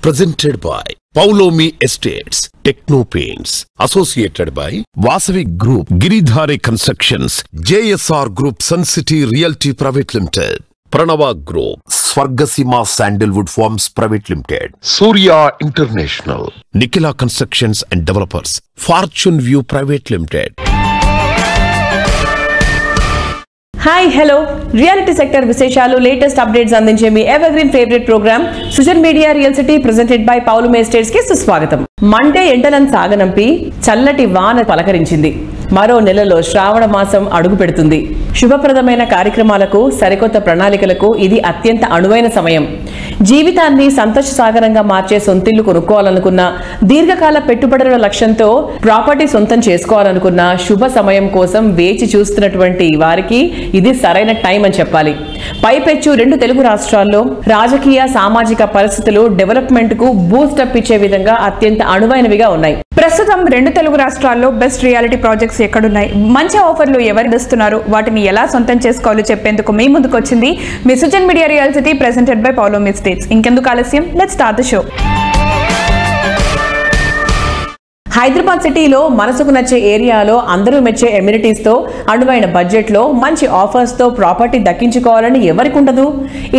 Presented by Paulomi Estates, Techno Paints, associated by Vasavi Group, Giridhari Constructions, JSR Group, Sun City Realty Private Limited, Pranava Group, Swargasima Sandalwood Farms Private Limited, Surya International, Nikila Constructions and Developers, Fortune View Private Limited. Hi hello reality sector విశేషాలు latest updates అందించే మీ evergreen favourite programme Sujan media real city presented by Paulomi estates కి సుస్వాగతం. Monday ఎండలను సాగనంపి చల్లటి వాన పలకరించింది. మరో నెలలో శ్రావణ మాసం అడుగు పెడుతుంది. శుభప్రదమైన కార్యక్రమాలకు, సరికొత్త ప్రణాళికలకు ఇది అత్యంత అనువైన సమయం. జీవితాన్ని సంతోష సాగరంగా మార్చే సొంతిల్లు కొనుక్కోవాలనుకున్న, దీర్ఘకాల పెట్టుబడుల లక్ష్యంతో ప్రాపర్టీ సొంతం చేసుకోవాలనుకున్న, శుభ సమయం కోసం వేచి చూస్తున్నటువంటి వారికి ఇది సరైన టైం అని చెప్పాలి. పైపెచ్చు 2 తెలుగు రాష్ట్రాల్లో రాజకీయ, సామాజిక పరిస్థితులు డెవలప్మెంట్ కు బూస్టప్ ఇచ్చే విధంగా అత్యంత అనువైనవిగా ఉన్నాయి. ప్రస్తుతం 2 తెలుగు రాష్ట్రాల్లో బెస్ట్ రియాలిటీ ప్రాజెక్ట్స్ ఎక్కడున్నాయి, మంచి ఆఫర్లు ఎవరు ఇస్తున్నారు, వాటిని ఎలా సొంతం చేసుకోవాలో చెప్పేందుకు మీ ముందుకు వచ్చింది మీ Sujan media real city presented by Paulomi estates. ఇంకెందుకు ఆలస్యం, let's start the show. Hyderabad సిటీలో మనసుకు నచ్చే ఏరియాలో అందరూ మెచ్చే ఎమ్యూనిటీస్ తో, అనువైన బడ్జెట్ లో, మంచి ఆఫర్స్ తో ప్రాపర్టీ దక్కించుకోవాలని ఎవరికి ఉండదు?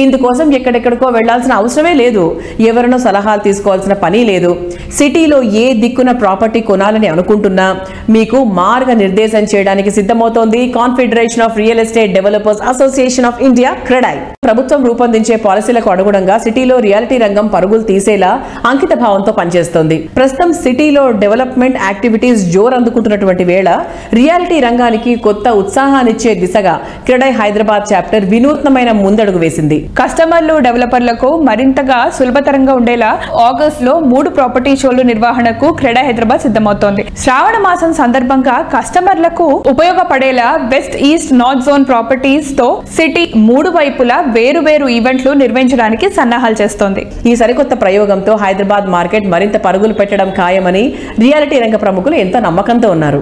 ఇందుకోసం ఎక్కడెక్కడికో వెళ్లాల్సిన అవసరమే లేదు. ఎవరినో సలహాలు తీసుకోవాల్సిన పని లేదు. సిటీలో ఏ దిక్కున ప్రాపర్టీ కొనాలని అనుకుంటున్నా మీకు మార్గ నిర్దేశం చేయడానికి సిద్ధమవుతోంది confederation of real estate developers association of India, CREDAI. ప్రభుత్వం రూపొందించే పాలసీలకు అనుగుణంగా సిటీలో రియాలిటీ రంగం పరుగులు తీసేలా అంకిత భావంతో పనిచేస్తోంది. ప్రస్తుతం సిటీలో డెవలప్మెంట్ యాక్టివిటీస్ జోరు అందుకుంటున్నటువంటి వేళ రియాలిటీ రంగానికి కొత్త ఉత్సాహాన్నిచ్చే దిశగా క్రెడాయ్ హైదరాబాద్ చాప్టర్ వినూత్నమైన ముందడుగు వేసింది. కస్టమర్లు, డెవలపర్లకు మరింతగా సులభతరంగా ఉండేలా ఆగస్ట్ లో 3 ప్రాపర్టీ షోలు నిర్వహణకు క్రెడాయ్ హైదరాబాద్ సిద్ధమవుతోంది. శ్రావణ మాసం సందర్భంగా కస్టమర్లకు ఉపయోగపడేలా west, east, north zone properties తో సిటీ 3 వైపులా వేరు ఈవెంట్లు నిర్వహించడానికి సన్నాహాలు చేస్తోంది. ఈ సరికొత్త ప్రయోగంతో హైదరాబాద్ మార్కెట్ మరింత పరుగులు పెట్టడం ఖాయమని రియాలిటీ రంగ ప్రముఖులు ఎంతో నమ్మకంతో ఉన్నారు.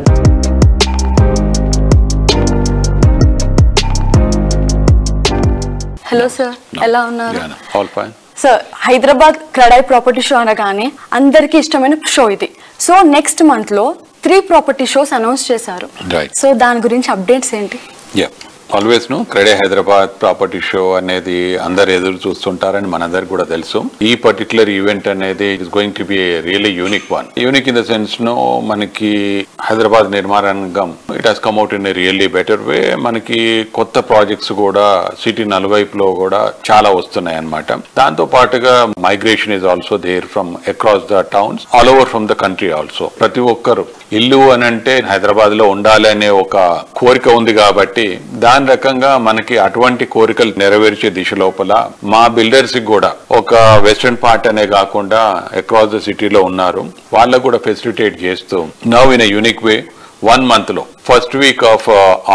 హలో సార్, ఎలా ఉన్నారు? Sir, Hyderabad CREDAI property show అనగానే అందరికి ఇష్టమైన షో ఇది. సో నెక్స్ట్ మంత్ లో 3 ప్రాపర్టీ షోస్ అనౌన్స్ చేశారు. సో దాని గురించి అప్డేట్స్ ఏంటి? Always CREDAI Hyderabad property show అనేది అందరు ఎదురు చూస్తుంటారని మనందరికి కూడా తెలుసు. ఈ పర్టికులర్ ఈవెంట్ అనేది it is going to be really unique one. Unique in the sense మనకి హైదరాబాద్ నిర్మాణ రంగం it has come out in a really better way. మనకి కొత్త ప్రాజెక్ట్స్ కూడా సిటీ నలువైపులో కూడా చాలా వస్తున్నాయి అన్నమాట. దాంతో పాటుగా migration is also there from across the towns all over from the country also. ప్రతి ఒక్కరు ఇల్లు అని అంటే హైదరాబాద్ లో ఉండాలి అనే ఒక కోరిక ఉంది కాబట్టి దాని రకంగా మనకి అటువంటి కోరికలు నెరవేర్చే దిశ లోపల మా బిల్డర్స్ కూడా ఒక వెస్టర్న్ పార్ట్ అనే కాకుండా అక్రాస్ ద సిటీలో ఉన్నారు, వాళ్ళకు కూడా ఫెసిలిటేట్ చేస్తూ now in a unique way 1 month లో first week off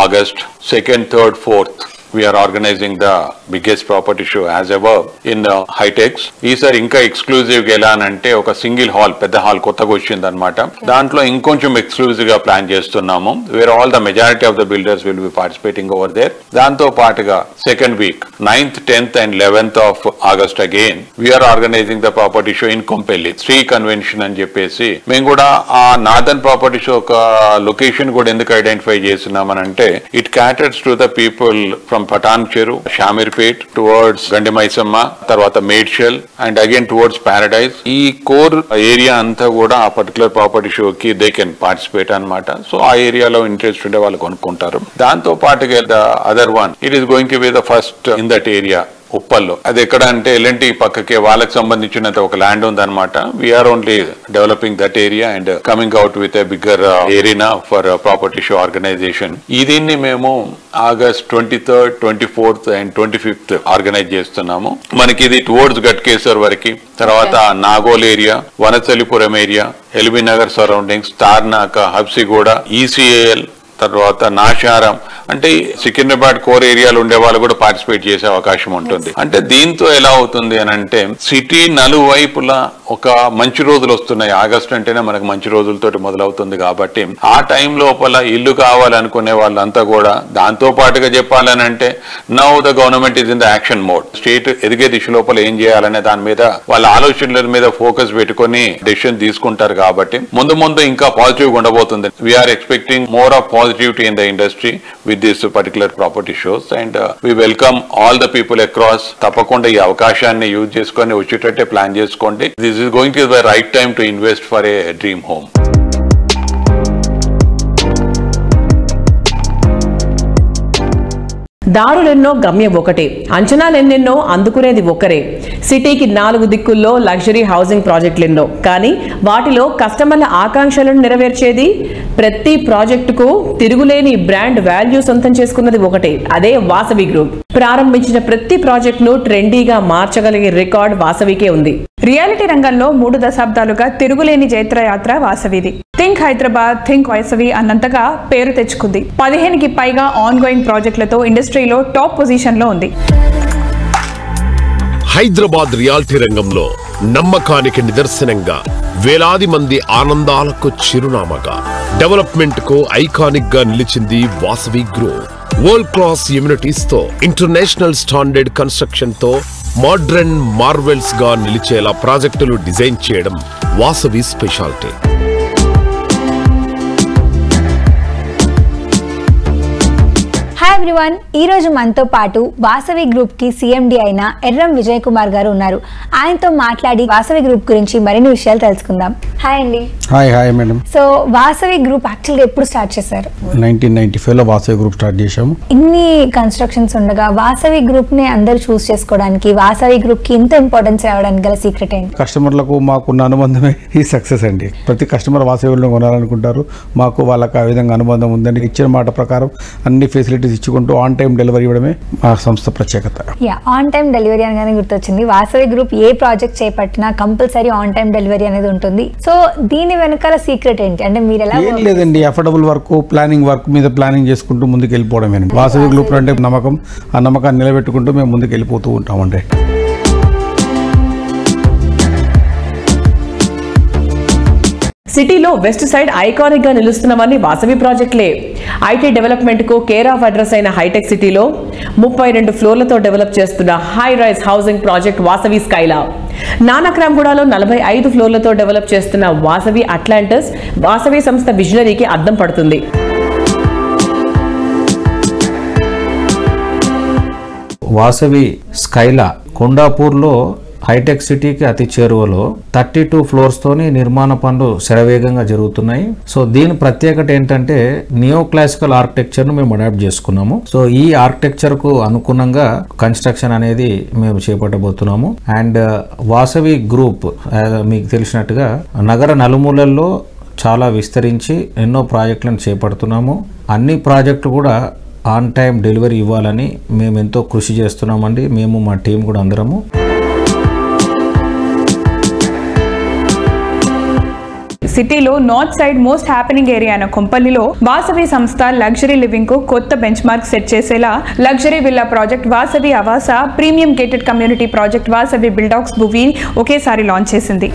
August 2nd, 3rd, 4th we are organizing the biggest property show as ever in Hightex. ఈసారి ఇంకా ఎక్స్క్లూజివ్ గా ఎలా అంటే ఒక సింగిల్ హాల్, పెద్ద హాల్ కొత్తగా వచ్చింది అనమాట. దాంట్లో ఇంకొంచెం ఎక్స్క్లూజివ్ గా ప్లాన్ చేస్తున్నాము, where all the majority of the builders will be participating over there. దాంతో పాటుగా 2nd week 9th, 10th and 11th of August again we are organizing the property show in Kompelli, Sri Convention అని చెప్పేసి. మేము కూడా ఆ northern property show ఒక location కూడా ఎందుకు ఐడెంటిఫై చేస్తున్నామనంటే it caters to the people from Patan Cheru, Shamirpet towards Gandimaisamma, తర్వాత Medchal and again towards paradise. ఈ కోర్ ఏరియా అంతా కూడా ఆ పర్టికులర్ ప్రాపర్టీ షో కి దే కెన్ పార్టిసిపేట్ అనమాట. సో ఆ ఏరియాలో ఇంట్రెస్ట్ ఉండే వాళ్ళు కొనుక్కుంటారు. దాంతో పాటుగా the other one it is going to be the first in that area ఉప్పల్లో. అది ఎక్కడ అంటే ఎల్ఎన్టీ పక్కకే వాళ్ళకి సంబంధించినంత ఒక ల్యాండ్ ఉందన్నమాట. We're only developing that area and coming out with a bigger area for property show organization. దీన్ని మేము August 23rd, 24th and 25th organise చేస్తున్నాము. మనకి ఇది టువర్డ్స్ గట్కేసర్ వరకు, తర్వాత Nagole area, Vanasthalipuram area, LB Nagar surroundings, Tarnaka, Habsiguda, ECIL, తర్వాత నాశారం అంటే సికింద్రాబాద్ కోర్ ఏరియాలో ఉండే వాళ్ళు కూడా పార్టిసిపేట్ చేసే అవకాశం ఉంటుంది. అంటే దీంతో ఎలా అవుతుంది అని అంటే సిటీ నలువైపులా ఒక మంచి రోజులు వస్తున్నాయి. ఆగస్టు అంటేనే మనకు మంచి రోజులతోటి మొదలవుతుంది కాబట్టి ఆ టైం లోపల ఇల్లు కావాలనుకునే వాళ్ళంతా కూడా దాంతో పాటుగా చెప్పాలని అంటే now the government is in the action mode. State ఎదిగే దిశ లోపల ఏం చేయాలనే దాని మీద వాళ్ళ ఆలోచనల మీద ఫోకస్ పెట్టుకుని డెసిషన్ తీసుకుంటారు కాబట్టి ముందు ముందు ఇంకా పాజిటివ్ ఉండబోతుంది. We're expecting more of positivity in the industry with this particular property shows and we welcome all the people across. తప్పకుండా ఈ అవకాశాన్ని యూజ్ చేసుకొని వచ్చేటట్టే ప్లాన్ చేసుకోండి. This is going to be the right time to invest for a dream home. దారులెన్నో గమ్యం ఒకటే, అంచనాలెన్నెన్నో అందుకునేది ఒక్కరే. సిటీకి 4 దిక్కుల్లో లగ్జరీ హౌసింగ్ ప్రాజెక్టులెన్నో, కానీ వాటిలో కస్టమర్ల ఆకాంక్షలను నెరవేర్చేది, ప్రతి ప్రాజెక్టుకు తిరుగులేని బ్రాండ్ వాల్యూ సొంతం చేసుకున్నది ఒకటే, అదే వాసవి గ్రూప్. ప్రారంభించిన ప్రతి ప్రాజెక్టును ట్రెండీగా మార్చగలిగే రికార్డ్ వాసవికే ఉంది. రియాలిటీ రంగంలో 3 దశాబ్దాలుగా తిరుగులేని జైత్రయాత్ర వాసవిది. థింక్ హైదరాబాద్, థింక్ వాసవి అన్నంతగా పేరు తెచ్చుకుంది. 15కి పైగా ఆన్ గోయింగ్ ప్రాజెక్టులతో ఇండస్ట్రీలో టాప్ పొజిషన్ లో ఉంది. హైదరాబాద్ రియాలిటీ రంగంలో నమ్మకానికి నిదర్శనంగా, వేలాది మంది ఆనందాలకు చిరునామాగా, డెవలప్మెంట్ కు ఐకానిక్ గా నిలిచింది Vasavi group. World class immunities తో, ఇంటర్నేషనల్ స్టాండర్డ్ కన్స్ట్రక్షన్ తో మోడ్రన్ మార్వెల్స్ గా నిలిచేలా ప్రాజెక్టులు డిజైన్ చేయడం వాసవి స్పెషాలిటీ. హాయ్ ఎవ్రీవన్, ఈ రోజు మనతో పాటు వాసవి గ్రూప్ కి సిఎండి అయిన ఎర్రం విజయ్ కుమార్ గారు ఉన్నారు. ఆయనతో మాట్లాడి వాసవి గ్రూప్ గురించి మరిన్ని విషయాలు తెలుసుకుందాం. హాయ్ అండి. Hi madam. So Vasavi group యాక్చువల్గా ఎప్పుడు స్టార్ట్ చేశారు? 1995లో వాసవి గ్రూప్ స్టార్ట్ చేశాము. ఇన్ని కన్స్ట్రక్షన్స్ ఉండగా వాసవి గ్రూప్ ని అందరూ చూస్ చేసుకోవడానికి, వాసవి గ్రూప్ కి ఇంత ఇంపార్టెన్స్ ఇవ్వడానికి గల సీక్రెట్ ఏంటి? కస్టమర్లకు మాకున్న అనుబంధమే ఈ సక్సెస్ అండి. ప్రతి కస్టమర్ వాసవిలో కొనాలనుకుంటారు. మాకు వాళ్ళకి ఆ విధంగా అనుబంధం ఉందండి. ఇచ్చిన మాట ప్రకారం అన్ని ఫెసిలిటీస్ ఇచ్చుకుంటూ ఆన్ టైం డెలివరీ ఇవ్వడమే మా సంస్థ ప్రత్యేకత. ఆన్ టైం డెలివరీ అనగానే గుర్తొచ్చింది, వాసవి గ్రూప్ ఏ ప్రాజెక్ట్ చేపట్టినా కంపల్సరీ ఆన్ టైం డెలివరీ అనేది ఉంటుంది. సో దీని వెనకాల సీక్రెట్ ఏంటి? అంటే మీరు ఎలా? ఏం లేదండి, అఫోర్డబుల్ వర్క్, ప్లానింగ్ వర్క్ మీద ప్లానింగ్ చేసుకుంటూ ముందుకు వెళ్ళిపోవడమేనండి. వాసవి గ్రూప్ అంటే నమ్మకం, ఆ నమ్మకాన్ని నిలబెట్టుకుంటూ మేము ముందుకు వెళ్ళిపోతూ ఉంటామండి. సిటీలో వెస్ట్ సైడ్ ఐకానిక్ గా నిలుస్తున్నవన్నీ వాసవి ప్రాజెక్టులే. ఐటీ డెవలప్మెంట్ కు కేర్ ఆఫ్ అడ్రస్ అయిన హైటెక్ సిటీలో 32 ఫ్లోర్లతో డెవలప్ చేస్తున్న high rise housing project Vasavi Skyla. నానక్రామ్గూడలో 45 ఫ్లోర్లతో డెవలప్ చేస్తున్న వాసవి అట్లాంటిస్ వాసవి సంస్థ విజనరీకి అద్దం పడుతుంది. వాసవి స్కైలా కొండాపూర్లో హైటెక్ సిటీకి అతి చేరువలో 32 ఫ్లోర్స్తోని నిర్మాణ పనులు శరవేగంగా జరుగుతున్నాయి. సో దీని ప్రత్యేకత ఏంటంటే నియో క్లాసికల్ ఆర్కిటెక్చర్ను మేము అడాప్ట్ చేసుకున్నాము. సో ఈ ఆర్కిటెక్చర్కు అనుగుణంగా కన్స్ట్రక్షన్ అనేది మేము చేపట్టబోతున్నాము. అండ్ వాసవి గ్రూప్ మీకు తెలిసినట్టుగా నగర నలుమూలల్లో చాలా విస్తరించి ఎన్నో ప్రాజెక్టులను చేపడుతున్నాము. అన్ని ప్రాజెక్టులు కూడా ఆన్ టైం డెలివరీ ఇవ్వాలని మేము ఎంతో కృషి చేస్తున్నామండి. మేము మా టీం కూడా అందరము. సిటీలో north side most happening area అయిన కొంపల్లిలో వాసవి సంస్థ లగ్జరీ లివింగ్ కు కొత్త బెంచ్ మార్క్ సెట్ చేసేలా luxury villa project Vasavi Avasa, premium gated community project Vasavi బిల్డాక్స్ భువి ఒకేసారి లాంచ్ చేసింది.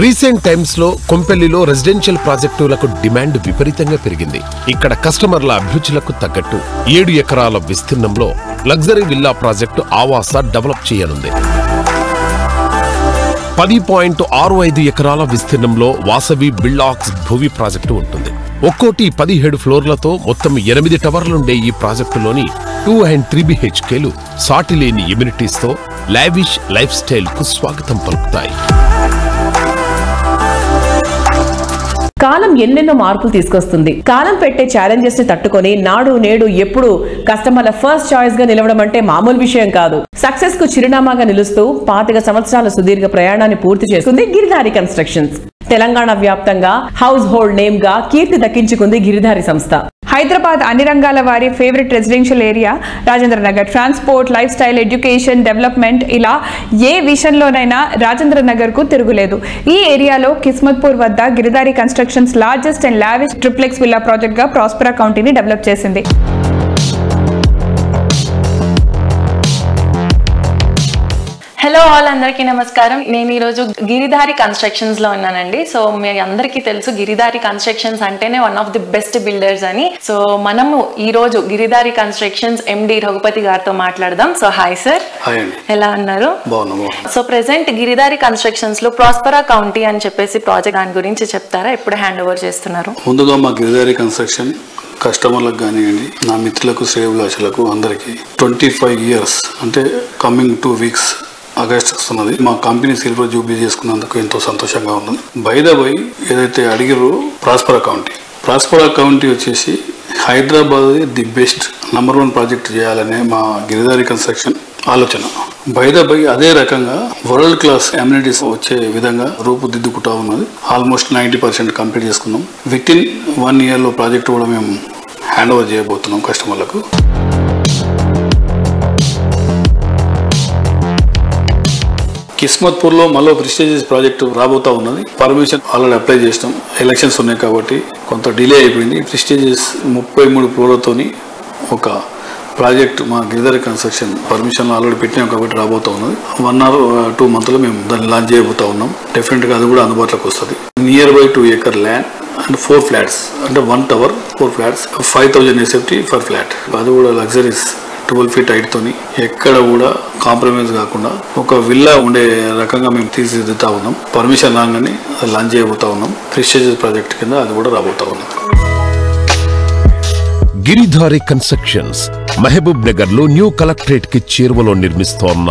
రీసెంట్ టైమ్స్ లో కొంపెల్లిలో రెసిడెన్షియల్ ప్రాజెక్టులకు డిమాండ్ విపరీతంగా పెరిగింది. ఇక్కడ కస్టమర్ల అభిరుచులకు తగ్గట్టు 7 ఎకరాల విస్తీర్ణంలో లగ్జరీ విల్లా ప్రాజెక్టు ఆవాస డెవలప్ చేయనుంది. 10.65 ఎకరాల విస్తీర్ణంలో వాసవి బిల్డాక్స్ భువి ప్రాజెక్టు ఉంటుంది. ఒక్కోటి 17 ఫ్లోర్లతో మొత్తం 8 టవర్లుండే ఈ ప్రాజెక్టులోని 2 and 3 BHKలు సాటిలేని ఇమ్యూనిటీస్ తో లావిష్ లైఫ్ స్టైల్ కు స్వాగతం పలుకుతాయి. కాలం ఎన్నెన్నో మార్పులు తీసుకొస్తుంది. కాలం పెట్టే ఛాలెంజెస్ ని తట్టుకొని నాడు నేడు ఎప్పుడు కస్టమర్ల ఫస్ట్ చాయిస్ గా నిలవడం అంటే మామూలు విషయం కాదు. సక్సెస్ కు చిరునామాగా నిలుస్తూ 25 సంవత్సరాల సుదీర్ఘ ప్రయాణాన్ని పూర్తి చేస్తుంది గిరిధారి కన్స్ట్రక్షన్స్. తెలంగాణ వ్యాప్తంగా హౌస్ హోల్డ్ నేమ్ గా కీర్తి దక్కించుకుంది గిరిధారి సంస్థ. హైదరాబాద్ అన్ని రంగాల వారి favourite residential area Rajendra Nagar. Transport, life style, education, development ఇలా ఏ విషయంలోనైనా రాజేంద్ర నగర్ కు తిరుగులేదు. ఈ ఏరియాలో కిస్మత్పూర్ వద్ద Giridhari constructions largest and lavish triplex villa project గా ప్రాస్పరా కౌంటీని డెవలప్ చేసింది. హలో ఆల్, అందరికీ నమస్కారం. నేను ఈరోజు గిరిధారి కన్స్ట్రక్షన్స్ లో ఉన్నానండి. సో మీ అందరికీ తెలుసు గిరిధారి కన్స్ట్రక్షన్స్ అంటేనే one of the best builders అని. సో మనము ఈ రోజు గిరిధారి కన్స్ట్రక్షన్స్ ఎండి రఘుపతి గారితో మాట్లాడదాం. సో హాయ్ సార్, ఎలా ఉన్నారు? సో ప్రెసెంట్ గిరిధారి కన్స్ట్రక్షన్స్ లో ప్రాస్పరా కౌంటీ అని చెప్పేసి ప్రాజెక్ట్, దాని గురించి చెప్తారా? ఎప్పుడు హ్యాండ్ ఓవర్ చేస్తున్నారు? ముందుగా మా గిరిధారి కన్స్ట్రక్షన్ కస్టమర్లకు కానివ్వండి, నా మిత్రులకు, శ్రేయభిలాషులకు అందరికీ 25 years అంటే కమింగ్ 2 weeks ఆగస్ట్ వస్తున్నది. మా కంపెనీ సిల్వర్ జూబ్లీ చేసుకున్నందుకు ఎంతో సంతోషంగా ఉన్నది. బై ద బై ఏదైతే అడిగిరో ప్రాస్పరా కౌంటీ వచ్చేసి Hyderabad the best number 1 project చేయాలనే మా గిరిధారి కన్స్ట్రక్షన్ ఆలోచన. బై ద బై అదే రకంగా వరల్డ్ క్లాస్ అమ్యూనిటీస్ వచ్చే విధంగా రూపుదిద్దుకుంటా ఉన్నది. ఆల్మోస్ట్ 90% కంప్లీట్ చేసుకున్నాం. విత్ ఇన్ 1 year లో ప్రాజెక్ట్ కూడా మేము హ్యాండ్ ఓవర్ చేయబోతున్నాం కస్టమర్లకు. కిస్మత్పూర్లో మళ్ళీ ప్రెస్టీజియస్ ప్రాజెక్టు రాబోతా ఉన్నది. పర్మిషన్ ఆల్రెడీ అప్లై చేసినాం. ఎలక్షన్స్ ఉన్నాయి కాబట్టి కొంత డిలే అయిపోయింది. ప్రెస్టీజియస్ 33 crore ఒక ప్రాజెక్ట్ మా గిరిధారి కన్స్ట్రక్షన్ పర్మిషన్ ఆల్రెడీ పెట్టినాం కాబట్టి రాబోతా ఉన్నది. 1 or 2 months మేము దాన్ని లాంచ్ చేయబోతా ఉన్నాం. డెఫినెట్గా అది కూడా అందుబాటులోకి వస్తుంది. Near by 2 acre land and 4 flats, అంటే 1 tower 4 flats, 5000 SFT for flat. అది కూడా లగ్జరీస్ 12 feet హైట్ తోని ఎక్కడ కూడా కాంప్రమైజ్ కాకుండా ఒక విల్లా ఉండే రకంగా మేము తీర్చిదిద్దుతా ఉన్నాం. పర్మిషన్ రాగానే అది లాంచ్ చేయబోతా ఉన్నాం. ప్రెస్టీజియస్ ప్రాజెక్ట్ కింద అది కూడా రాబోతా ఉన్నాం. గిరిధారి కన్స్ట్రక్షన్స్ మహబూబ్ నగర్ లో న్యూ కలెక్టరేట్ కి చేరువలో నిర్మిస్తోన్న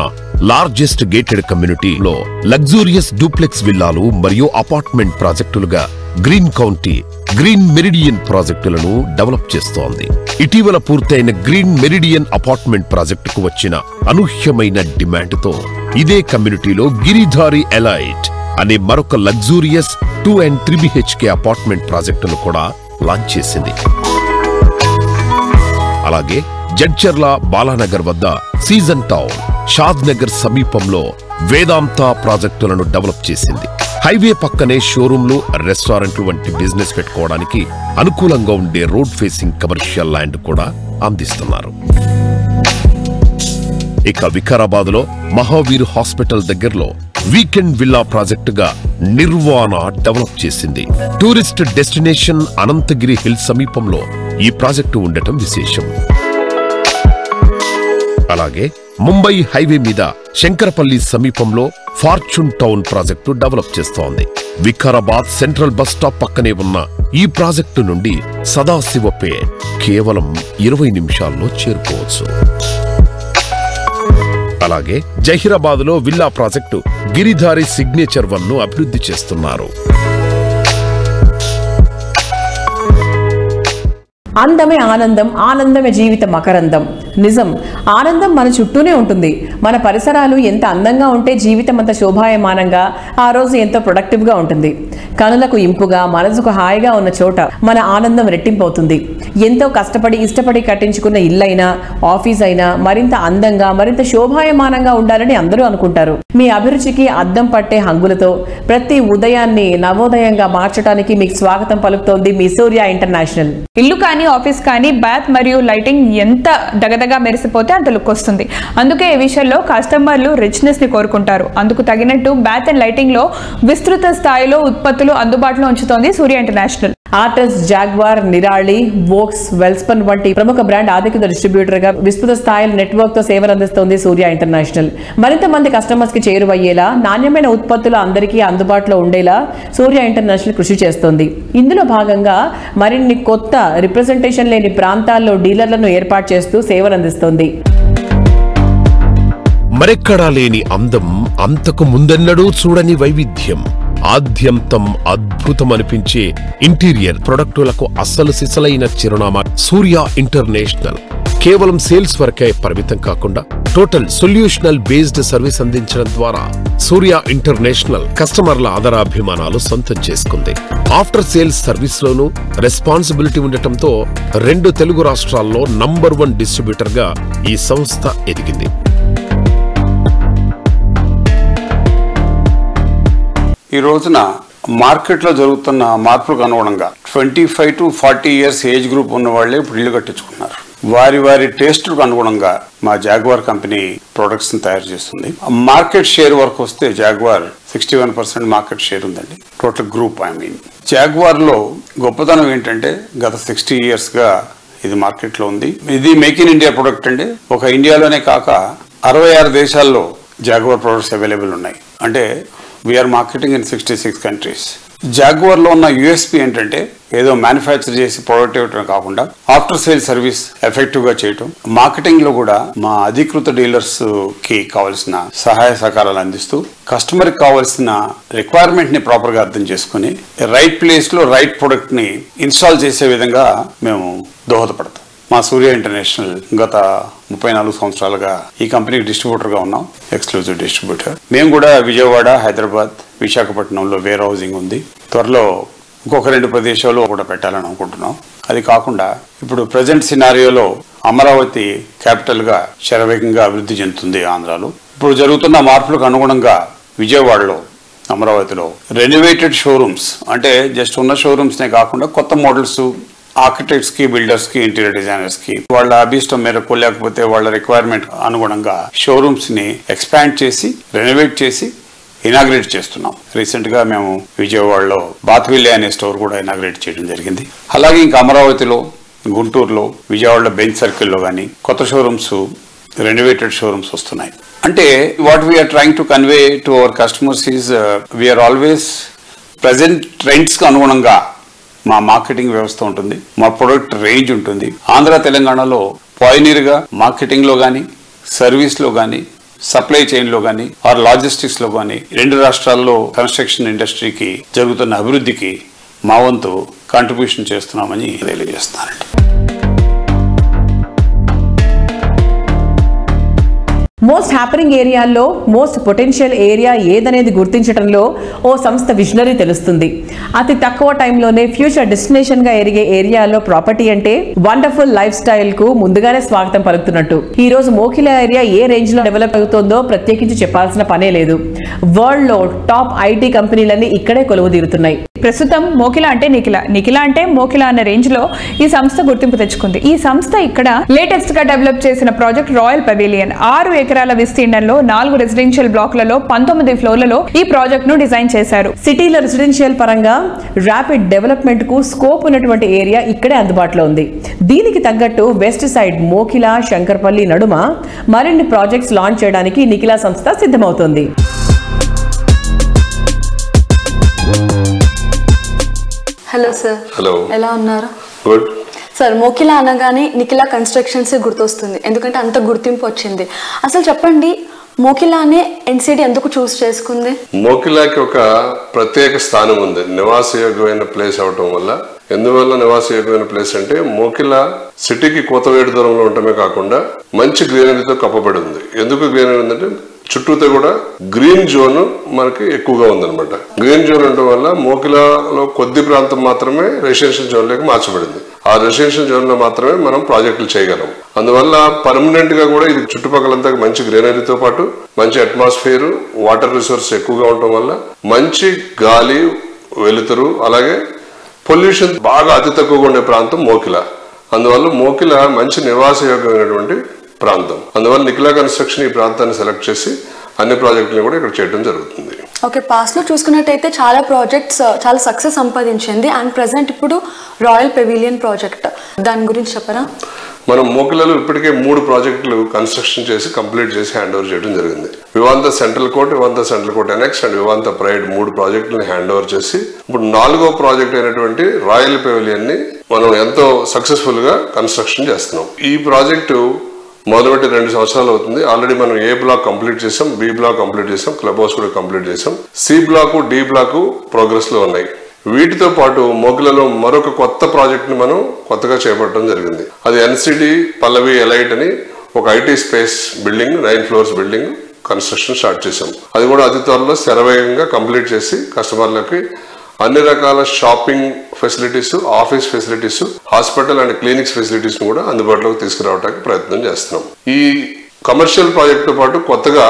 లార్జెస్ట్ గేటెడ్ కమ్యూనిటీలో లగ్జూరియస్ డూప్లెక్స్ విల్లాలు మరియు అపార్ట్మెంట్ ప్రాజెక్టులుగా గ్రీన్ కౌంటీ, గ్రీన్ మెరిడియన్ ప్రాజెక్టులను డెవలప్ చేస్తోంది. ఇటీవల పూర్తయిన గ్రీన్ మెరిడియన్ అపార్ట్మెంట్ ప్రాజెక్టుకు వచ్చిన అనూహ్యమైన డిమాండ్ తో ఇదే కమ్యూనిటీలో గిరిధారి ఎలైట్ అనే మరొక లగ్జూరియస్ 2 and 3 BHK అపార్ట్మెంట్ ప్రాజెక్టును కూడా లాంచ్ చేసింది. అలాగే జడ్చర్ల బాలానగర్ వద్ద సీజన్ టౌన్, షాద్ నగర్ సమీపంలో వేదాంత ప్రాజెక్టులను డెవలప్ చేసింది. హైవే పక్కనే షోరూంలు, రెస్టారెంట్లు వంటి బిజినెస్ పెట్టుకోవడానికి అనుకూలంగా ఉండే రోడ్ ఫేసింగ్ కమర్షియల్ ల్యాండ్ కూడా అందిస్తున్నారు. ఇక వికారాబాద్ లో మహావీర్ హాస్పిటల్ దగ్గరలో వీకెండ్ విల్లా ప్రాజెక్టుగా నిర్వాణ డెవలప్ చేసింది. టూరిస్ట్ డెస్టినేషన్ అనంతగిరి హిల్ సమీపంలో ఈ ప్రాజెక్టు ఉండటం విశేషం. అలాగే ముంబై హైవే మీద శంకరపల్లి సమీపంలో ఫార్చ్యూన్ టౌన్ ప్రాజెక్టు డెవలప్ చేస్తోంది. వికారాబాద్ సెంట్రల్ బస్ స్టాప్ పక్కనే ఉన్న ఈ ప్రాజెక్టు నుండి సదాశివపేట్ కేవలం 20 నిమిషాల్లో చేరుకోవచ్చు. అలాగే జహీరాబాద్ లో విల్లా ప్రాజెక్టు గిరిధారి సిగ్నేచర్ 1 ను అభివృద్ధి చేస్తున్నారు. అందమే ఆనందం, ఆనందమే జీవిత మకరందం. నిజం, ఆనందం మన చుట్టూనే ఉంటుంది. మన పరిసరాలు ఎంత అందంగా ఉంటే జీవితం అంత శోభాయమానంగా, ఆ రోజు ఎంతో ప్రొడక్టివ్గా ఉంటుంది. కనులకు ఇంపుగా, మనసుకు హాయిగా ఉన్న చోట మన ఆనందం రెట్టింపవుతుంది. ఎంతో కష్టపడి ఇష్టపడి కట్టించుకున్న ఇల్లైనా, ఆఫీస్ అయినా మరింత అందంగా, మరింత శోభాయమానంగా ఉండాలని అందరూ అనుకుంటారు. మీ అభిరుచికి అద్దం పట్టే హంగులతో ప్రతి ఉదయాన్ని నవోదయంగా మార్చడానికి మీకు స్వాగతం పలుకుతోంది మీ సూర్య ఇంటర్నేషనల్. ఇల్లు కానీ, ఆఫీస్ కానీ బాత్ మరియు లైటింగ్ ఎంత దగదగా మెరిసిపోతే అంత లుక్ వస్తుంది. అందుకే ఈ విషయంలో కస్టమర్లు రిచ్నెస్ ని కోరుకుంటారు. అందుకు తగినట్టు బాత్ అండ్ లైటింగ్ లో విస్తృత స్థాయిలో ఉత్పత్తులు అందుబాటులో ఉంచుతోంది సూర్య ఇంటర్నేషనల్. ఆర్టస్, జాగ్వార్, నిరాళి, వోక్స్, వెల్స్పన్ వంటి ప్రముఖ బ్రాండ్ అధికృత డిస్ట్రిబ్యూటర్ గా విస్తృత స్థాయిలో నెట్వర్క్ తో సేవలు అందిస్తోంది సూర్య ఇంటర్నేషనల్. మరింత మంది కస్టమర్స్ కి చేరువయ్యేలా, నాణ్యమైన ఉత్పత్తులు అందరికీ అందుబాటులో ఉండేలా సూర్య ఇంటర్నేషనల్ కృషి చేస్తోంది. ఇందులో భాగంగా మరిన్ని కొత్త రిప్రజెంటేషన్ లేని ప్రాంతాల్లో డీలర్లను ఏర్పాటు చేస్తూ సేవలు అందిస్తోంది. మరెక్కడా లేని అందం, అంతకు ముందెన్నడూ చూడని వైవిధ్యం, ఆద్యంతం అద్భుతమనిపించే ఇంటీరియర్ ప్రొడక్టులకు అస్సలు సిసలైన చిరునామా సూర్య ఇంటర్నేషనల్. కేవలం సేల్స్ వరకే పరిమితం కాకుండా టోటల్ సొల్యూషనల్ బేస్డ్ సర్వీస్ అందించడం ద్వారా సూర్య ఇంటర్నేషనల్ కస్టమర్ల ఆదరాభిమానాలు సొంతం చేసుకుంది. ఆఫ్టర్ సేల్స్ సర్వీస్ లోనూ రెస్పాన్సిబిలిటీ ఉండటంతో 2 తెలుగు రాష్ట్రాల్లో నంబర్ 1 డిస్ట్రిబ్యూటర్ గా ఈ సంస్థ ఎదిగింది. ఈ రోజున మార్కెట్లో జరుగుతున్న మార్పులకు అనుగుణంగా 25 to 40 years ఏజ్ గ్రూప్ ఉన్న వాళ్ళే ఇప్పుడు ఇల్లు కట్టించుకున్నారు. వారి వారి టేస్ట్కు అనుగుణంగా మా జాగ్వార్ కంపెనీ ప్రొడక్ట్స్ ని తయారు చేస్తుంది. మార్కెట్ షేర్ వరకు వస్తే జాగ్వార్ 61% మార్కెట్ షేర్ ఉందండి టోటల్ గ్రూప్. జాగ్వార్ లో గొప్పతనం ఏంటంటే గత 60 years గా ఇది మార్కెట్ లో ఉంది. ఇది మేక్ ఇన్ ఇండియా ప్రొడక్ట్ అండి. ఒక ఇండియాలోనే కాక 66 దేశాల్లో జాగ్వార్ ప్రొడక్ట్స్ అవైలబుల్ ఉన్నాయి. అంటే we're marketing in 66 countries. Jaguar లో ఉన్న యూఎస్పీ ఏంటంటే ఏదో మ్యానుఫ్యాక్చర్ చేసి ప్రొడక్ట్ ఇవ్వటం కాకుండా ఆఫ్టర్ సేల్ సర్వీస్ ఎఫెక్టివ్ గా చేయటం, మార్కెటింగ్ లో కూడా మా అధికృత డీలర్స్ కి కావాల్సిన సహాయ సహకారాలు అందిస్తూ కస్టమర్ కి కావాల్సిన రిక్వైర్మెంట్ ని ప్రాపర్ గా అర్థం చేసుకుని రైట్ ప్లేస్ లో రైట్ ప్రొడక్ట్ ని ఇన్స్టాల్ చేసే విధంగా మేము దోహదపడతాం. మా సూర్య ఇంటర్నేషనల్ గత 34 సంవత్సరాలుగా ఈ కంపెనీకి డిస్ట్రిబ్యూటర్ గా ఉన్నాం, ఎక్స్క్లూజివ్ డిస్ట్రిబ్యూటర్. మేము కూడా విజయవాడ, హైదరాబాద్, విశాఖపట్నంలో వేర్ హౌసింగ్ ఉంది. త్వరలో ఇంకొక 2 ప్రదేశాల్లో కూడా పెట్టాలని అనుకుంటున్నాం. అది కాకుండా ఇప్పుడు ప్రజెంట్ సినారియోలో అమరావతి క్యాపిటల్ గా శరవేగంగా అభివృద్ధి చెందుతుంది ఆంధ్రాలో. ఇప్పుడు జరుగుతున్న మార్పులకు అనుగుణంగా విజయవాడలో, అమరావతిలో రెనోవేటెడ్ షోరూమ్స్, అంటే జస్ట్ ఉన్న షోరూమ్స్ నే కాకుండా కొత్త మోడల్స్ ఆర్కిటెక్ట్స్ కి, బిల్డర్స్ కి, ఇంటీరియర్ డిజైనర్స్ కి వాళ్ళ అభిష్టం మేరకు లేకపోతే వాళ్ళ రిక్వైర్మెంట్ అనుగుణంగా షోరూమ్స్ ని ఎక్స్పాండ్ చేసి రెనోవేట్ చేసి ఇనాగ్రేట్ చేస్తున్నాం. రీసెంట్ గా మేము విజయవాడలో బాత్విల్లే అనే స్టోర్ కూడా ఇనాగ్రేట్ చేయడం జరిగింది. అలాగే ఇంకా అమరావతిలో, గుంటూరులో, విజయవాడలో బెంచ్ సర్కిల్లో కానీ కొత్త షోరూమ్స్, రెనోవేటెడ్ షోరూమ్స్ వస్తున్నాయి. అంటే what we're trying to convey to our customers is we're always present trends కు అనుగుణంగా మా మార్కెటింగ్ వ్యవస్థ ఉంటుంది, మా ప్రొడక్ట్ రేంజ్ ఉంటుంది. ఆంధ్ర తెలంగాణలో పాయనీర్ గా మార్కెటింగ్ లో కానీ, సర్వీస్ లో కానీ, సప్లై చైన్ లో కానీ, ఆర్ లాజిస్టిక్స్ లో కానీ 2 రాష్ట్రాల్లో కన్స్ట్రక్షన్ ఇండస్ట్రీకి జరుగుతున్న అభివృద్ధికి మా వంతు కాంట్రిబ్యూషన్ చేస్తున్నామని తెలియజేస్తున్నానండి. మోస్ట్ హ్యాపనింగ్ ఏరియాల్లో మోస్ట్ పొటెన్షియల్ ఏరియా ఏదనేది గుర్తించడంలో ఓ సంస్థ విజనరీ తెలుస్తుంది. అతి తక్కువ టైంలోనే ఫ్యూచర్ డెస్టినేషన్ గా ఎరిగే ఏరియాలో ప్రాపర్టీ అంటే వండర్ఫుల్ లైఫ్ స్టైల్ కు ముందుగానే స్వాగతం పలుకుతున్నట్టు. ఈ రోజు మోకిలా ఏరియా ఏ రేంజ్ లో డెవలప్ అవుతుందో ప్రత్యేకించి చెప్పాల్సిన పనే లేదు. వరల్డ్ లో టాప్ ఐటీ కంపెనీలన్నీ ఇక్కడే కొలువుదీరుతున్నాయి. ప్రస్తుతం మోకిలా అంటే నిఖిలా అంటే మోకిలా అనే రేంజ్ లో ఈ సంస్థ గుర్తింపు తెచ్చుకుంది. ఈ సంస్థ ఇక్కడ లేటెస్ట్ గా డెవలప్ చేసిన ప్రాజెక్ట్ రాయల్ పెవిలియన్ 6 ఎకరాల విస్తీర్ణంలో 4 రెసిడెన్షియల్ బ్లాక్లలో 19 ఫ్లోర్లలో ఈ ప్రాజెక్ట్ ను డిజైన్ చేశారు. సిటీలో రెసిడెన్షియల్ పరంగా ర్యాపిడ్ డెవలప్మెంట్ కు స్కోప్ ఉన్నటువంటి ఏరియా ఇక్కడే అందుబాటులో ఉంది. దీనికి తగ్గట్టు వెస్ట్ సైడ్ మోకిలా, శంకర్పల్లి నడుమ మరిన్ని ప్రాజెక్ట్స్ లాంచ్ చేయడానికి నిఖిలా సంస్థ సిద్ధమవుతోంది. Hello sir. హలో. ఎలా ఉన్నారు? గుడ్ సార్, మోకిలా అనగానే నిఖిలా కన్స్ట్రక్షన్స్ గుర్తొస్తుంది, ఎందుకంటే అంత గుర్తింపు వచ్చింది. అసలు చెప్పండి, మోకిలానే ఎన్సిడి ఎందుకు చూస్ చేసుకుంది? మోకిలాకి ఒక ప్రత్యేక స్థానం ఉంది, నివాసయోగ్యమైన ప్లేస్ అవటం వల్ల. ఎందువల్ల నివాసయోగ్యమైన ప్లేస్ అంటే మోకిలా సిటీకి కోతవేడు దూరంలో ఉండటమే కాకుండా మంచి గ్రీనరీతో కప్పబడి ఉంది. ఎందుకు గ్రీనరీ ఉందంటే చుట్టూతో కూడా గ్రీన్ జోన్ మనకి ఎక్కువగా ఉందన్నమాట. గ్రీన్ జోన్ ఉండటం వల్ల మోకిలాలో కొద్ది ప్రాంతం మాత్రమే రెసిడెన్షియల్ జోన్ లోకి మార్చబడింది. ఆ రెసిడెన్షియల్ జోన్ లో మాత్రమే మనం ప్రాజెక్టులు చేయగలం. అందువల్ల పర్మనెంట్ గా కూడా ఇది చుట్టుపక్కలంతా మంచి గ్రీనరీతో పాటు మంచి అట్మాస్ఫియర్, వాటర్ రిసోర్స్ ఎక్కువగా ఉండటం వల్ల మంచి గాలి, వెలుతురు, అలాగే పొల్యూషన్ బాగా అతి తక్కువగా ఉండే ప్రాంతం మోకిలా. అందువల్ల మోకిలా మంచి నివాసయోగ్యమైనటువంటి ప్రాంతం. అందువల్ల నిఖిలా కన్స్ట్రక్షన్ ఈ ప్రాంతాన్ని సెలెక్ట్ చేసి అన్ని ప్రాజెక్టులు కూడా ఇక్కడ చేయడం జరుగుతుంది. ఓకే, పాస్ట్ లో చూసుకున్నట్టయితే చాలా ప్రాజెక్ట్స్ చాలా సక్సెస్ సంపాదించింది. అండ్ ప్రెసెంట్ ఇప్పుడు రాయల్ పెవిలియన్ ప్రాజెక్ట్, దాని గురించి చెప్పరా? మనం మోకిలాలో ఇప్పటికే 3 ప్రాజెక్టులు కన్స్ట్రక్షన్ చేసి కంప్లీట్ చేసి హ్యాండ్ ఓవర్ చేయడం జరిగింది. Vivanta central court, Vivanta central court annexe and Vivanta pride 3 ప్రాజెక్టులను హ్యాండ్ ఓవర్ చేసి ఇప్పుడు 4వ ప్రాజెక్ట్ అయినటువంటి రాయల్ పెవిలియన్ ని మనం ఎంతో సక్సెస్ఫుల్ గా కన్స్ట్రక్షన్ చేస్తున్నాం. ఈ ప్రాజెక్టు మొదలుపెట్టి 2 సంవత్సరాలు అవుతుంది. ఆల్రెడీ మనం ఏ బ్లాక్ కంప్లీట్ చేసాం, బి బ్లాక్ కంప్లీట్ చేసాం, క్లబ్ హౌస్ కూడా కంప్లీట్ చేసాం. C block, D block progress లో ఉన్నాయి. వీటితో పాటు మోకిలాలో మరొక కొత్త ప్రాజెక్ట్ ని మనం కొత్తగా చేపట్టడం జరిగింది. అది ఎన్సిడి పల్లవి ఎలైట్ అని ఒక IT space building, 9 floors building construction start చేసాం. అది కూడా అతి త్వరలో శరవేగంగా కంప్లీట్ చేసి కస్టమర్లకి అన్ని రకాల shopping facilities, office facilities, hospital and clinics facilities కూడా అందుబాటులోకి తీసుకురావడానికి ప్రయత్నం చేస్తున్నాం. ఈ కమర్షియల్ ప్రాజెక్ట్ తో పాటు కొత్తగా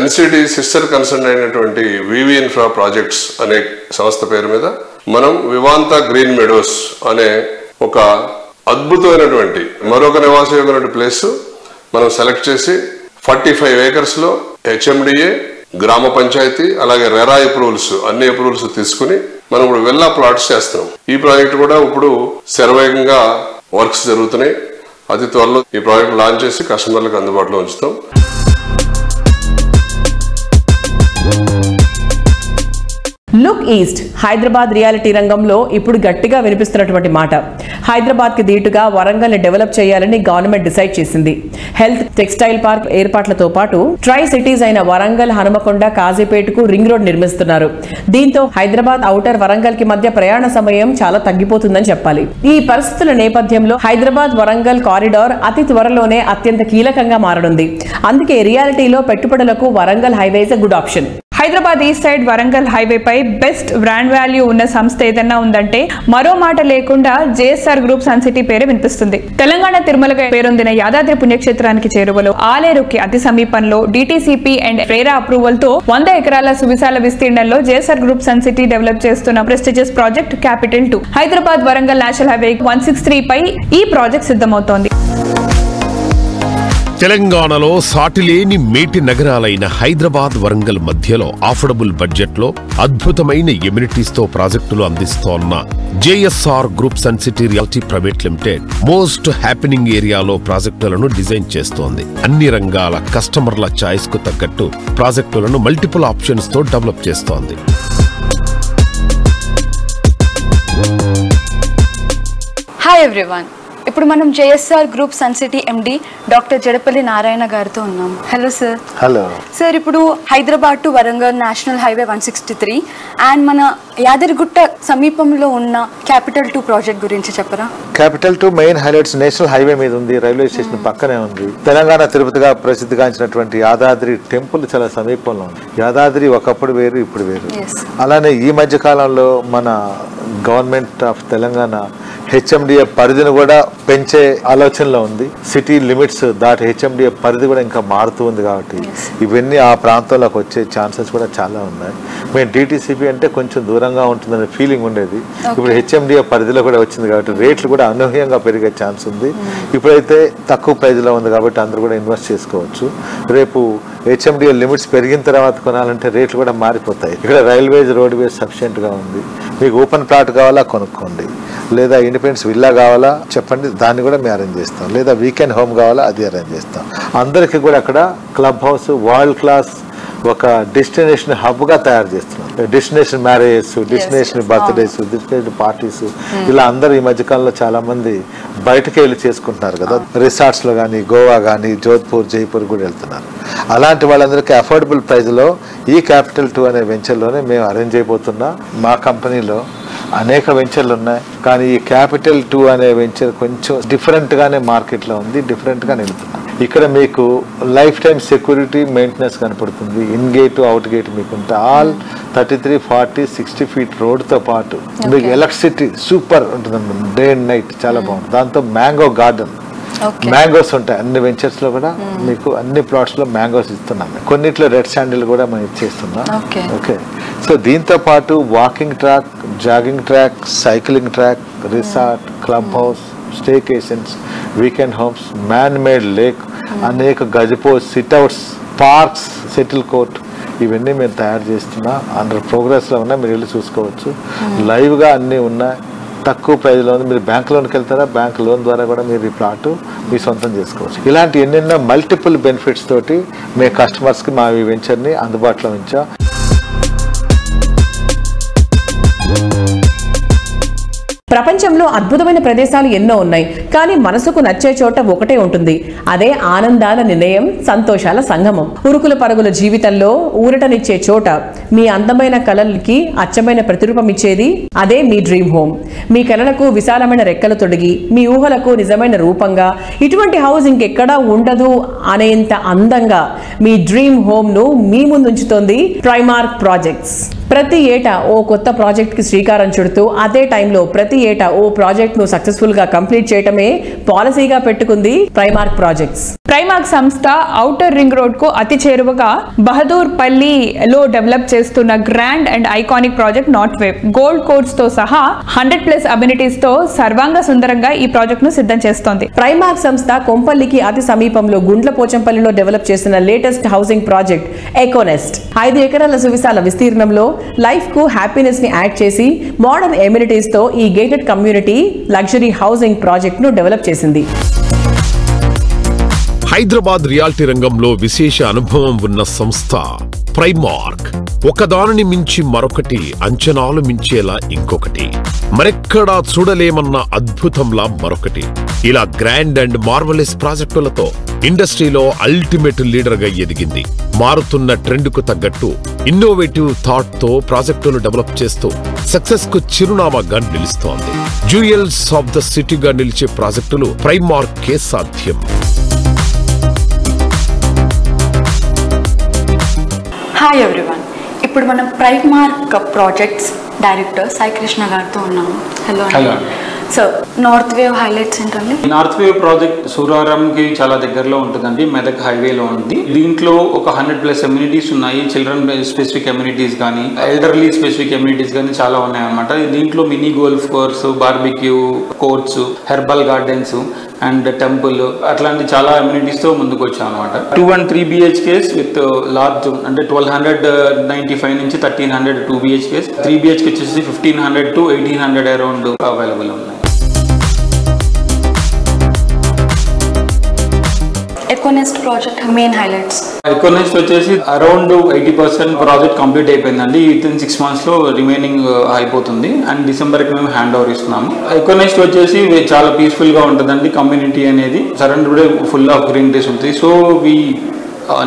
ఎన్సిడి సిస్టర్ కన్సర్న్ అయినటువంటి వివి ఇన్ఫ్రా ప్రాజెక్ట్స్ అనే సంస్థ పేరు మీద మనం వివాంత గ్రీన్ మెడోస్ అనే ఒక అద్భుతమైనటువంటి మరొక నివాసయోగ్యమైన ప్లేస్ మనం సెలెక్ట్ చేసి 45 acres లో HMDA, గ్రామ పంచాయతీ, అలాగే రెరా అప్రూవల్స్, అన్ని అప్రూవల్స్ తీసుకుని మనం ఇప్పుడు విల్లా ప్లాట్స్ చేస్తున్నాం. ఈ ప్రాజెక్ట్ కూడా ఇప్పుడు శరవేగంగా వర్క్స్ జరుగుతున్నాయి. అతి త్వరలో ఈ ప్రాజెక్ట్ లాంచ్ చేసి కస్టమర్లకు అందుబాటులో ఉంచుతాం. లుక్ ఈస్ట్ హైదరాబాద్ రియాలిటీ రంగంలో ఇప్పుడు గట్టిగా వినిపిస్తున్నటువంటి మాట. హైదరాబాద్ కి దీటుగా వరంగల్ ని డెవలప్ చేయాలని గవర్నమెంట్ డిసైడ్ చేసింది. హెల్త్, టెక్స్టైల్ పార్క్ ఏర్పాట్లతో పాటు ట్రై సిటీస్ అయిన వరంగల్, హనుమకొండ, కాజీపేటకు రింగ్ రోడ్ నిర్మిస్తున్నారు. దీంతో హైదరాబాద్ ఔటర్ వరంగల్ కి మధ్య ప్రయాణ సమయం చాలా తగ్గిపోతుందని చెప్పాలి. ఈ పరిస్థితుల నేపథ్యంలో హైదరాబాద్ వరంగల్ కారిడార్ అతి త్వరలోనే అత్యంత కీలకంగా మారనుంది. అందుకే రియాలిటీలో పెట్టుబడులకు Warangal highway is a good option. Hyderabad east side Warangal highway పై బెస్ట్ బ్రాండ్ వాల్యూ ఉన్న సంస్థ ఏదన్నా ఉందంటే మరో మాట లేకుండా JSR గ్రూప్ సన్ సిటీ పేరు వినిపిస్తుంది. తెలంగాణ తిరుమలగా పేరొందిన యాదాద్రి పుణ్యక్షేత్రానికి చేరువలో ఆలేరుకి అతి సమీపంలో DTCP అండ్ రేరా అప్రూవల్ తో 100 ఎకరాల సువిశాల విస్తీర్ణంలో JSR group sun city develop చేస్తున్న prestigious project capital 2 Hyderabad Warangal national highway 163 పై ఈ ప్రాజెక్ట్ సిద్ధమవుతోంది. తెలంగాణలో సాటిలేని మేటి నగరాలైన హైదరాబాద్, వరంగల్ మధ్యలో అఫోర్డబుల్ బడ్జెట్ లో అద్భుతమైన ఎమ్యూనిటీస్ తో ప్రాజెక్టులు అందిస్తోన్న JSR group sun city realty private limited most happening ఏరియాలో ప్రాజెక్టులను డిజైన్ చేస్తోంది. అన్ని రంగాల కస్టమర్ల చాయిస్ కు తగ్గట్టు ప్రాజెక్టులను మల్టిపుల్ ఆప్షన్స్ తో డెవలప్ చేస్తోంది. హాయ్ ఎవ్రీవన్, ఇప్పుడు మనం JSR group sun city MD doctor Jadapalli Narayana గారితో ఉన్నాం. Hello sir. Hello sir. ఇప్పుడు Hyderabad to Warangal national highway 163 and మన యాదగిరిగుట్ట సమీపంలో ఉన్న క్యాపిటల్ 2 ప్రాజెక్ట్ గురించి చెప్పరా? Capital 2 main highlights national highway మీద ఉంది, రైల్వే స్టేషన్ పక్కనే ఉంది. తెలంగాణ తిరుపతిగా ప్రసిద్ధిగాంచినటువంటి యాదాద్రి టెంపుల్ చాలా సమీపంలో ఉంది. యాదాద్రి ఒకప్పుడు వేరు, ఇప్పుడు వేరు. అలానే ఈ మధ్య కాలంలో మన గవర్నమెంట్ ఆఫ్ తెలంగాణ HMDA పరిధిని కూడా పెంచే ఆలోచనలో ఉంది. సిటీ లిమిట్స్ దాటి HMDA పరిధి కూడా ఇంకా మారుతూ ఉంది. కాబట్టి ఇవన్నీ ఆ ప్రాంతంలోకి వచ్చే ఛాన్సెస్ కూడా చాలా ఉన్నాయి. మేము DTCP అంటే కొంచెం దూరంగా ఉంటుందనే ఫీలింగ్ ఉండేది. ఇప్పుడు HMDA పరిధిలో కూడా వచ్చింది కాబట్టి రేట్లు కూడా అనూహ్యంగా పెరిగే ఛాన్స్ ఉంది. ఇప్పుడైతే తక్కువ ప్రైజ్లో ఉంది కాబట్టి అందరూ కూడా ఇన్వెస్ట్ చేసుకోవచ్చు. రేపు HMDA లిమిట్స్ పెరిగిన తర్వాత కొనాలంటే రేట్లు కూడా మారిపోతాయి. ఇక్కడ రైల్వేస్, రోడ్వేస్ సఫిషియెంట్గా ఉంది. మీకు ఓపెన్ ప్లాట్ కావాలా కొనుక్కోండి, లేదా ఇండిపెండెన్స్ విల్లా కావాలా చెప్పండి, దాన్ని కూడా మేము అరేంజ్ చేస్తాం. లేదా వీకెండ్ హోమ్ కావాలా, అది అరేంజ్ చేస్తాం. అందరికీ కూడా అక్కడ క్లబ్ హౌస్ వరల్డ్ క్లాస్ ఒక డెస్టినేషన్ హబ్గా తయారు చేస్తున్నాం. Destination marriages, destination birthdays, destination parties, ఇలా అందరూ ఈ మధ్యకాలంలో చాలా మంది బయటకు వెళ్ళి చేసుకుంటున్నారు కదా. రిసార్ట్స్లో కానీ, గోవా కానీ, జోధ్పూర్, జైపూర్ కూడా వెళ్తున్నారు. అలాంటి వాళ్ళందరికీ అఫోర్డబుల్ ప్రైజ్లో ఈ క్యాపిటల్ 2 అనే వెంచర్లోనే మేము అరేంజ్ అయిపోతున్నా. మా కంపెనీలో అనేక వెంచర్లు ఉన్నాయి, కానీ ఈ క్యాపిటల్ 2 అనే వెంచర్ కొంచెం డిఫరెంట్గానే మార్కెట్లో ఉంది, డిఫరెంట్గా నిలుతున్నాం. ఇక్కడ మీకు లైఫ్ టైం సెక్యూరిటీ, మెయింటెనెన్స్ కనపడుతుంది. ఇన్ గేట్, అవుట్ గేట్ మీకు ఉంటాయి. ఆల్ 33, 40, 60 ఫీట్ రోడ్తో పాటు మీకు ఎలక్ట్రిసిటీ సూపర్ ఉంటుంది. డే అండ్ నైట్ చాలా బాగుంటుంది. దాంతో మ్యాంగో గార్డెన్, మ్యాంగోస్ ఉంటాయి అన్ని వెంచర్స్ లో కూడా. మీకు అన్ని ప్లాట్స్ లో మ్యాంగోస్ ఇస్తున్నాం. కొన్నిట్లో రెడ్ శాండిల్ కూడా మనం ఇచ్చేస్తున్నాం. ఓకే, సో దీంతో పాటు walking track, jogging track, cycling track, resort, club house, staycations, weekend homes, man made lake, అనేక gazebos, sitouts, parks, shuttle court, ఇవన్నీ మేము తయారు చేస్తున్నా. అండర్ ప్రోగ్రెస్లో ఉన్నాయి, మీరు వెళ్ళి చూసుకోవచ్చు. లైవ్గా అన్నీ ఉన్నాయి. తక్కువ ప్రైజ్లో ఉంది. మీరు బ్యాంక్ లోన్కి వెళ్తారా, బ్యాంక్ లోన్ ద్వారా కూడా మీరు ఈ ప్లాట్ మీ సొంతం చేసుకోవచ్చు. ఇలాంటి ఎన్నెన్నో మల్టిపుల్ బెనిఫిట్స్ తోటి మీ కస్టమర్స్కి మా ఈ వెంచర్ని అందుబాటులో ఉంచాం. ప్రపంచంలో అద్భుతమైన ప్రదేశాలు ఎన్నో ఉన్నాయి, కానీ మనసుకు నచ్చే చోట ఒకటే ఉంటుంది. అదే ఆనందాల నిలయం, సంతోషాల సంగమం. ఉరుకుల పరుగుల జీవితంలో ఊరటనిచ్చే చోట, మీ అందమైన కలలకి అచ్చమైన ప్రతిరూపం ఇచ్చేది అదే మీ డ్రీమ్ హోమ్. మీ కలలకు విశాలమైన రెక్కలు తొడిగి, మీ ఊహలకు నిజమైన రూపంగా, ఇటువంటి హౌస్ ఇంకెక్కడా ఉండదు అనేంత అందంగా మీ డ్రీమ్ హోమ్ ను మీ ముందుంచుతోంది ప్రైమార్క్ ప్రాజెక్ట్స్. ప్రతి ఏటా ఓ కొత్త ప్రాజెక్ట్ కి శ్రీకారం చుడుతూ అదే టైంలో ప్రతి ఏటా ఓ ప్రాజెక్ట్ ను సక్సెస్ఫుల్ గా కంప్లీట్ చేయటమే పాలసీగా పెట్టుకుంది ప్రైమార్క్ ప్రాజెక్ట్స్. ప్రైమార్క్ సంస్థ ఔటర్ రింగ్ రోడ్ కు అతి చేరువగా బహదూర్ పల్లిలో డెవలప్ చేస్తున్న grand and iconic project north wave gold courts తో సహా 100+ అమ్యూనిటీస్ తో సర్వాంగ సుందరంగా ఈ ప్రాజెక్ట్ ను సిద్ధం చేస్తోంది. ప్రైమార్క్ సంస్థ కొంపల్లికి అతి సమీపంలో గుండ్లపోచంపల్లిలో డెవలప్ చేసిన లేటెస్ట్ హౌసింగ్ ప్రాజెక్ట్ ఎకోనెస్ట్ 5 ఎకరాల సువిశాల విస్తీర్ణంలో లైఫ్ కు హ్యాపీనెస్ ని యాడ్ చేసి మోడర్న్ ఎమ్యూనిటీస్ తో ఈ gated community luxury housing project ను డెవలప్ చేసింది. హైదరాబాద్ రియాలిటీ రంగంలో విశేష అనుభవం ఉన్న సంస్థ ప్రైమార్క్. ఒకదానిని మించి మరొకటి, అంచనాలు మించేలా ఇంకొకటి, మరెక్కడా చూడలేమన్న అద్భుతంలా మరొకటి. ఇలా గ్రాండ్ అండ్ మార్వలెస్ ప్రాజెక్టులతో ఇండస్ట్రీలో అల్టిమేట్ లీడర్ గా ఎదిగింది. మారుతున్న ట్రెండ్ కు తగ్గట్టు ఇన్నోవేటివ్ థాట్ తో ప్రాజెక్టులు డెవలప్ చేస్తూ సక్సెస్ కు చిరునామాగా నిలుస్తోంది. జ్యూయల్స్ ఆఫ్ ద సిటీగా నిలిచే ప్రాజెక్టులు ప్రైమార్క్ కే సాధ్యం. హాయ్ ఎవ్రీవన్, ఇప్పుడు మనం Primark projects director Sai Krishna గారితో ఉన్నాము. Hello. So north wave highlights ఏంటండి? నార్త్ వేవ్ ప్రాజెక్ట్ సూరారంకి చాలా దగ్గరలో ఉంటుందండి, మెదక్ హైవేలో ఉంది. దీంట్లో ఒక 100+ అమ్యూనిటీస్ ఉన్నాయి. చిల్డ్రన్ స్పెసిఫిక్ అమ్యూనిటీస్ కానీ, ఎల్డర్లీ స్పెసిఫిక్ అమ్యూనిటీస్ కానీ చాలా ఉన్నాయి అనమాట. దీంట్లో mini golf course, barbecue courts, herbal gardens and temple, అట్లాంటి చాలా అమ్యూనిటీస్ తో ముందుకు వచ్చాం అనమాట. 2 and 3 BHKs విత్ లార్జ్, అంటే 1295 నుంచి 1300 2 BHKs, 3 BHK వచ్చేసి 1500 to 1800 అరౌండ్ అవైలబుల్ ఉన్నాయి. Econest project main highlights. Econest వచ్చేసి అరౌండ్ 80% ప్రాజెక్ట్ కంప్లీట్ అయిపోయిందండి. వితిన్ 6 months లో రిమైనింగ్ అయిపోతుంది అండ్ డిసెంబర్కి మేము హ్యాండ్ ఓవర్ ఇస్తున్నాము. ఎకోనెస్ట్ వచ్చేసి చాలా పీస్ఫుల్ గా ఉంటుందండి. కమ్యూనిటీ అనేది సరౌండెడ్ ఫుల్ ఆఫ్ గ్రీనరీస్ ఉంటుంది. So we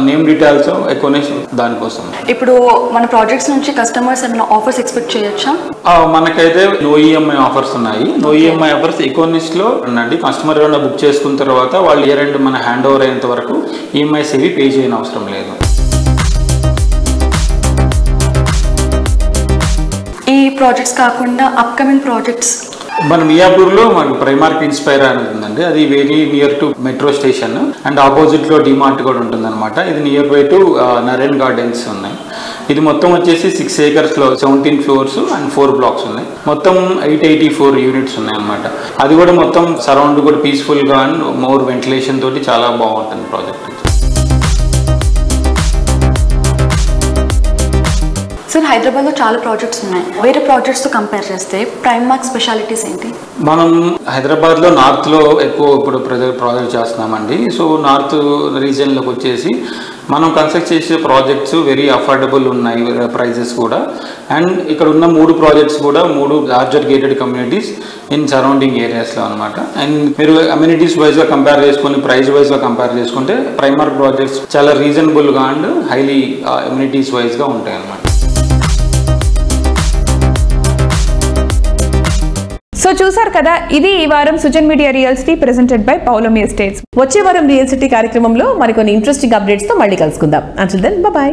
name details Econest దానికోసం. ఇప్పుడు మన ప్రాజెక్ట్స్ నుంచి కస్టమర్స్ ఏమైనా ఆఫర్స్ ఎక్స్పెక్ట్ చేయొచ్చా? మనకైతే నో ఈఎంఐ ఆఫర్స్ ఉన్నాయి. నో ఈఎంఐ ఆఫర్స్ ఎకోనెస్ట్ లో ఉండండి. కస్టమర్ ఏమైనా బుక్ చేసుకున్న తర్వాత వాళ్ళు ఇయర్ ఎండ్ మన హ్యాండ్ ఓవర్ అయ్యేంత వరకు ఈఎంఐస్ ఏవి పే చేయని అవసరం లేదు. ఈ ప్రాజెక్ట్స్ కాకుండా అప్కమింగ్ ప్రాజెక్ట్స్ మన మియాపూర్లో మనకు ప్రైమార్క్ ఇన్స్పైర్ అనేది ఉందండి. అది very near to metro station and opposite లో డిమార్ట్ కూడా ఉంటుంది అనమాట. ఇది nearby to Naren gardens ఉన్నాయి. ఇది మొత్తం వచ్చేసి 6 acres లో 17 floors అండ్ 4 blocks ఉన్నాయి. మొత్తం 884 యూనిట్స్ ఉన్నాయి అనమాట. అది కూడా మొత్తం సరౌండ్ కూడా పీస్ఫుల్ గా అండ్ మోర్ వెంటిలేషన్ తోటి చాలా బాగుంటుంది ప్రాజెక్ట్. సార్, హైదరాబాద్లో చాలా ప్రాజెక్ట్స్ ఉన్నాయి. వేరే ప్రాజెక్ట్స్తో కంపేర్ చేస్తే ప్రైమార్క్ స్పెషాలిటీస్ ఏంటి? మనం హైదరాబాద్లో నార్త్లో ఎక్కువ ఇప్పుడు ప్రాజెక్ట్ చేస్తున్నామండి. సో నార్త్ రీజియన్లోకి వచ్చేసి మనం కన్స్ట్రక్ట్ చేసే ప్రాజెక్ట్స్ వెరీ అఫోర్డబుల్ ఉన్నాయి ప్రైజెస్ కూడా. అండ్ ఇక్కడ ఉన్న 3 ప్రాజెక్ట్స్ కూడా 3 larger gated communities in surrounding ఏరియాస్లో అనమాట. అండ్ మీరు అమ్యూనిటీస్ వైజ్గా కంపేర్ చేసుకొని ప్రైస్ వైజ్గా కంపేర్ చేసుకుంటే ప్రైమార్క్ ప్రాజెక్ట్స్ చాలా రీజనబుల్గా అండ్ హైలీ అమ్యూనిటీస్ వైజ్గా ఉంటాయి అన్నమాట. సో చూసారు కదా, ఇది ఈ వారం Sujan media real city presented by Paulomi estates. వచ్చే వారం రియల్ సిటీ కార్యక్రమంలో మరికొన్ని ఇంట్రెస్టింగ్ అప్డేట్స్ తో మళ్ళీ కలుసుకుందాం. Until then bye by.